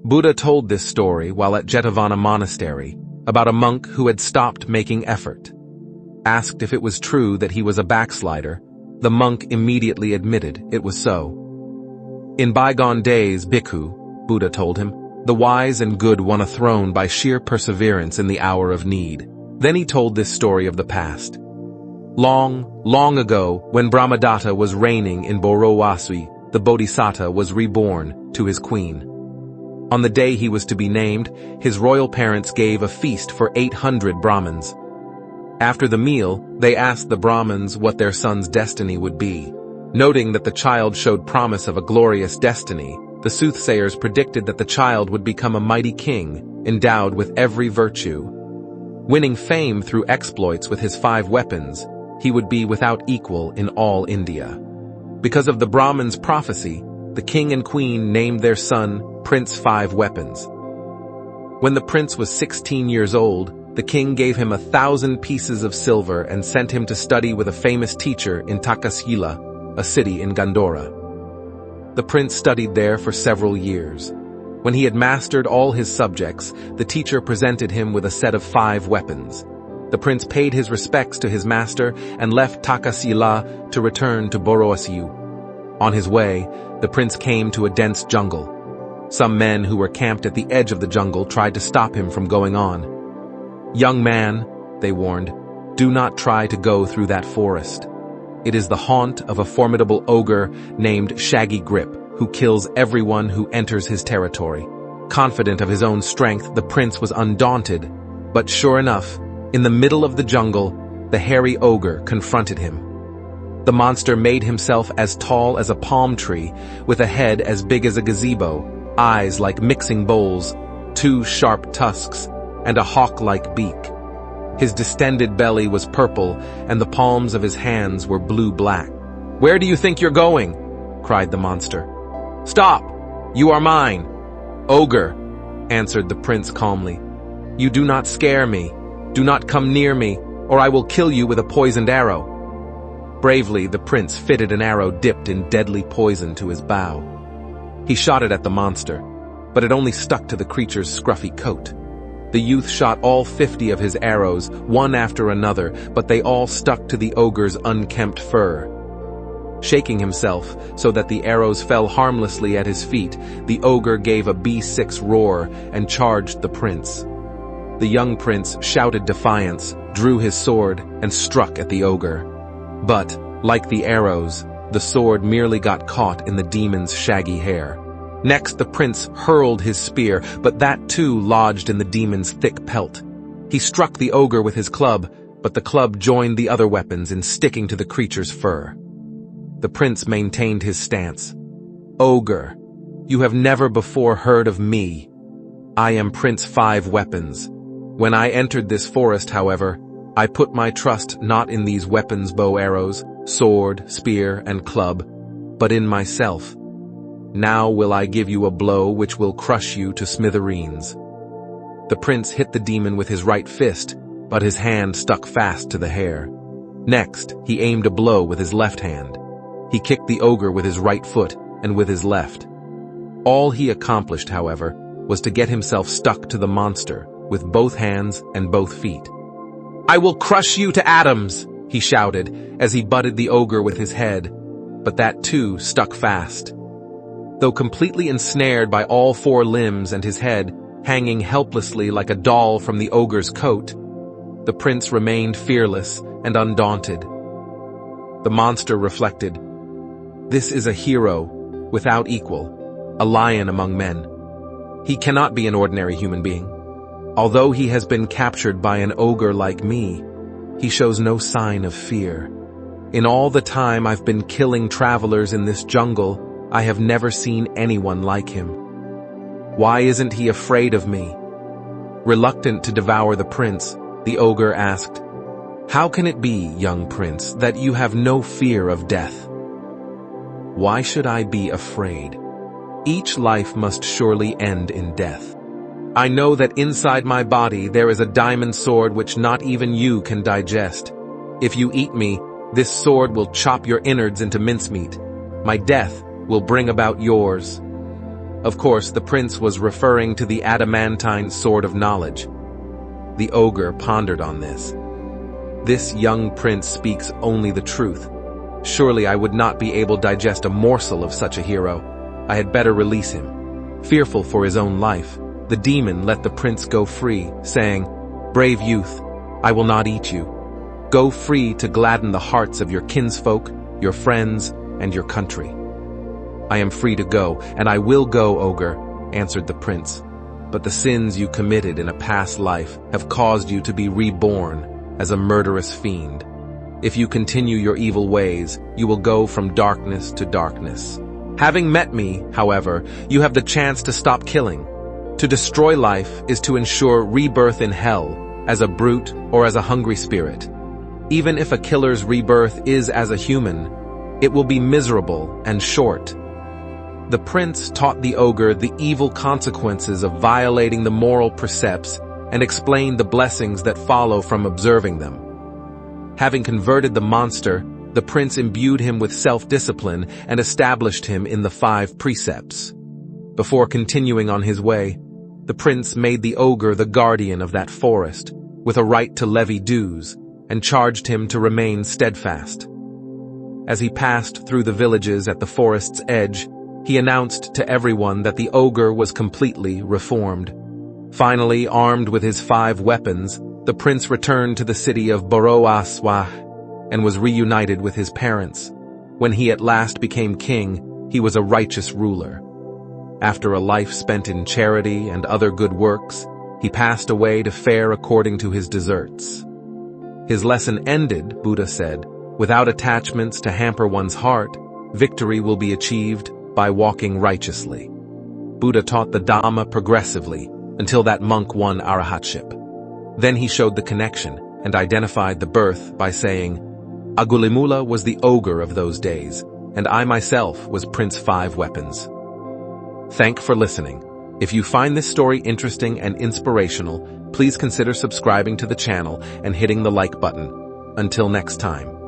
Buddha told this story while at Jetavana monastery about a monk who had stopped making effort. Asked if it was true that he was a backslider, the monk immediately admitted it was so. In bygone days, Bhikkhu, Buddha told him, the wise and good won a throne by sheer perseverance in the hour of need. Then he told this story of the past. Long, long ago, when Brahmadatta was reigning in Borowasi, the Bodhisattva was reborn to his queen. On the day he was to be named, his royal parents gave a feast for 800 Brahmins. After the meal, they asked the Brahmins what their son's destiny would be. Noting that the child showed promise of a glorious destiny, the soothsayers predicted that the child would become a mighty king, endowed with every virtue. Winning fame through exploits with his 5 weapons, he would be without equal in all India. Because of the Brahmin's prophecy, the king and queen named their son Prince 5 Weapons. When the prince was 16 years old, the king gave him 1,000 pieces of silver and sent him to study with a famous teacher in Takasila, a city in Gandhara. The prince studied there for several years. When he had mastered all his subjects, the teacher presented him with a set of 5 weapons. The prince paid his respects to his master and left Takasila to return to Borowasi. On his way, the prince came to a dense jungle. Some men who were camped at the edge of the jungle tried to stop him from going on. "Young man," they warned, "do not try to go through that forest. It is the haunt of a formidable ogre named Shaggy Grip, who kills everyone who enters his territory." Confident of his own strength, the prince was undaunted. But sure enough, in the middle of the jungle, the hairy ogre confronted him. The monster made himself as tall as a palm tree, with a head as big as a gazebo, eyes like mixing bowls, 2 sharp tusks, and a hawk-like beak. His distended belly was purple, and the palms of his hands were blue-black. "Where do you think you're going?" cried the monster. "Stop! You are mine!" "Ogre," answered the prince calmly, "you do not scare me. Do not come near me, or I will kill you with a poisoned arrow." Bravely, the prince fitted an arrow dipped in deadly poison to his bow. He shot it at the monster, but it only stuck to the creature's scruffy coat. The youth shot all 50 of his arrows, one after another, but they all stuck to the ogre's unkempt fur. Shaking himself so that the arrows fell harmlessly at his feet, the ogre gave a B6 roar and charged the prince. The young prince shouted defiance, drew his sword, and struck at the ogre. But, like the arrows, the sword merely got caught in the demon's shaggy hair. Next, the prince hurled his spear, but that too lodged in the demon's thick pelt. He struck the ogre with his club, but the club joined the other weapons in sticking to the creature's fur. The prince maintained his stance. "Ogre, you have never before heard of me. I am Prince 5 Weapons. When I entered this forest, however, I put my trust not in these weapons, bow, arrows, sword, spear, and club, but in myself. Now will I give you a blow which will crush you to smithereens." The prince hit the demon with his right fist, but his hand stuck fast to the hair. Next, he aimed a blow with his left hand. He kicked the ogre with his right foot and with his left. All he accomplished, however, was to get himself stuck to the monster with both hands and both feet. "I will crush you to atoms," he shouted as he butted the ogre with his head, but that too stuck fast. Though completely ensnared by all 4 limbs and his head hanging helplessly like a doll from the ogre's coat, the prince remained fearless and undaunted. The monster reflected, "This is a hero without equal, a lion among men. He cannot be an ordinary human being. Although he has been captured by an ogre like me, he shows no sign of fear. In all the time I've been killing travelers in this jungle, I have never seen anyone like him. Why isn't he afraid of me?" Reluctant to devour the prince, the ogre asked, "How can it be, young prince, that you have no fear of death?" "Why should I be afraid? Each life must surely end in death. I know that inside my body there is a diamond sword which not even you can digest. If you eat me, this sword will chop your innards into mincemeat. My death will bring about yours." Of course, the prince was referring to the adamantine sword of knowledge. The ogre pondered on this. This young prince speaks only the truth. Surely I would not be able to digest a morsel of such a hero. I had better release him. Fearful for his own life, the demon let the prince go free, saying, "Brave youth, I will not eat you. Go free to gladden the hearts of your kinsfolk, your friends, and your country." "I am free to go, and I will go, ogre," answered the prince. "But the sins you committed in a past life have caused you to be reborn as a murderous fiend. If you continue your evil ways, you will go from darkness to darkness. Having met me, however, you have the chance to stop killing. To destroy life is to ensure rebirth in hell, as a brute or as a hungry spirit. Even if a killer's rebirth is as a human, it will be miserable and short." The prince taught the ogre the evil consequences of violating the moral precepts and explained the blessings that follow from observing them. Having converted the monster, the prince imbued him with self-discipline and established him in the 5 precepts. Before continuing on his way, the prince made the ogre the guardian of that forest, with a right to levy dues, and charged him to remain steadfast. As he passed through the villages at the forest's edge, he announced to everyone that the ogre was completely reformed. Finally, armed with his 5 weapons, the prince returned to the city of Boroaswah and was reunited with his parents. When he at last became king, he was a righteous ruler. After a life spent in charity and other good works, he passed away to fare according to his deserts. His lesson ended, Buddha said, without attachments to hamper one's heart, victory will be achieved by walking righteously. Buddha taught the Dhamma progressively until that monk won arahatship. Then he showed the connection and identified the birth by saying, "Agulimula was the ogre of those days, and I myself was Prince 5 Weapons." Thank for listening. If you find this story interesting and inspirational, please consider subscribing to the channel and hitting the like button. Until next time.